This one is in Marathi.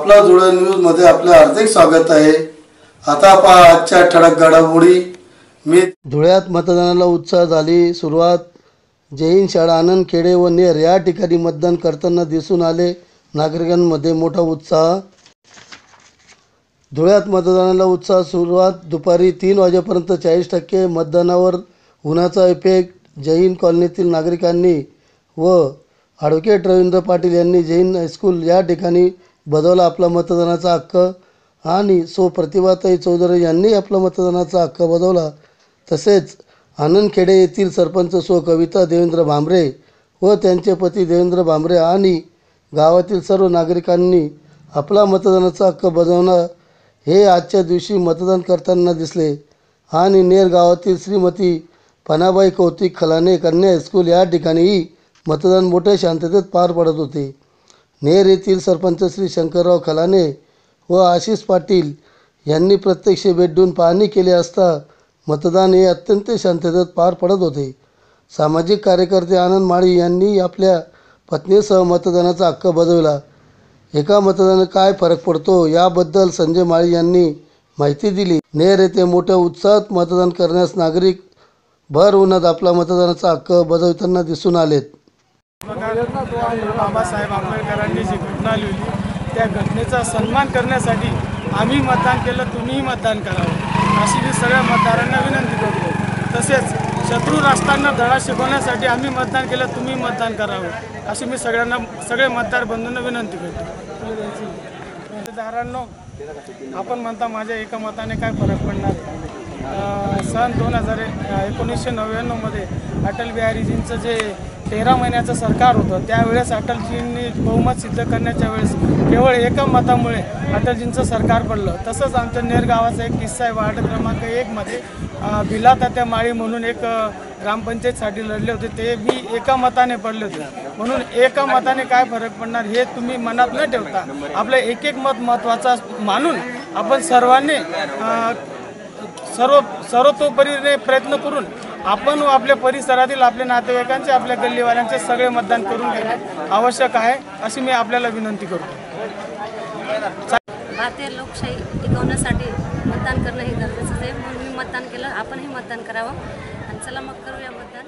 आपला धुळे न्यूज मध्ये आपले हार्दिक स्वागत आहे। आता पहा आजच्या ठळक घडामोडी। धुळ्यात मतदानाला उत्साह झाली सुरुवात। जय हिंद शाळा आनंद खेडे व नेर या ठिकाणी मतदान करताना दिसून आले नागरिकांमध्ये मोठा उत्साह। धुळ्यात मतदानाला उत्साह सुरुवात दुपारी 3 वाजेपर्यंत 40% मतदानावर उन्हाचा इफेक्ट। जय हिंद कॉलनीतील नागरिकांनी व ॲडव्होकेट रवींद्र पाटील यांनी जय हिंद हायस्कूल या ठिकाणी बजावला आपला मतदानाचा हक्क आणि प्रतिभाताई चौधरी यांनी आपला मतदानाचा हक्क बजावला। तसेच आनंदखेडे येथील सरपंच कविता देवेंद्र भांबरे व त्यांचे पती देवेंद्र भांबरे आणि गावातील सर्व नागरिकांनी आपला मतदानाचा हक्क बजावणं हे आजच्या दिवशी मतदान करताना दिसले। आणि नेर गावातील श्रीमती पनाबाई कौतिक खलाने कन्या हायस्कूल या ठिकाणीही मतदान मोठ्या शांततेत पार पडत होते। नेर येथील सरपंच श्री शंकरराव खलाने व आशिष पाटील यांनी प्रत्यक्ष भेट देऊन पाहणी केली असता मतदान हे अत्यंत शांततेत पार पडत होते। सामाजिक कार्यकर्ते आनंद माळी यांनी आपल्या पत्नीसह मतदानाचा हक्क बजावला। एका मतदानाने काय फरक पडतो याबद्दल संजय माळी यांनी माहिती दिली। नेर येथे मोठ्या उत्साहात मतदान करण्यास नागरिक भर उन्हात आपला मतदानाचा हक्क बजावताना दिसून आलेत। बाबासाहेब आंबेडकरांनी जी घटना लिहिली त्या घटनेचा सन्मान करण्यासाठी आम्ही मतदान केलं, तुम्हीही मतदान करावं अशी मी सगळ्या मतदारांना विनंती करतो। तसेच शत्रू राष्ट्रांना धडा शिकवण्यासाठी आम्ही मतदान केलं, तुम्ही मतदान करावं अशी मी सगळे मतदार बंधूंना विनंती करतो। मतदारांनो, आपण म्हणता माझ्या एका मताने काय फरक पडणार। सन 1999 मध्ये अटल बिहारीजींचं जे 13 महिन्याचं सरकार होतं त्यावेळेस अटलजींनी बहुमत सिद्ध करण्याच्या वेळेस केवळ एका मतामुळे अटलजींचं सरकार पडलं। तसंच आमच्या नेर गावाचा एक किस्सा आहे। वार्ड क्रमांक 1 मध्ये भिला तात्या माळी म्हणून एक ग्रामपंचायतसाठी लढले होते, ते बी एका मताने पडले होते। म्हणून एका मताने काय फरक पडणार हे तुम्ही मनात न ठेवता आपलं एक मत महत्त्वाचा मानून आपण सर्वांनी सर्वतोपरीने प्रयत्न करून आपण आपल्या परिसरातील आपल्या नातेवाईकांचे आपल्या गल्लीवाल्यांचे सगळे मतदान करून घेणे आवश्यक आहे अशी मी आपल्याला विनंती करतो। भारतीय लोकशाही टिकवण्यासाठी मतदान करणं हे गरजेचं आहे, म्हणून मी मतदान केलं, आपणही मतदान करावं आणि चला मग करूया मतदान।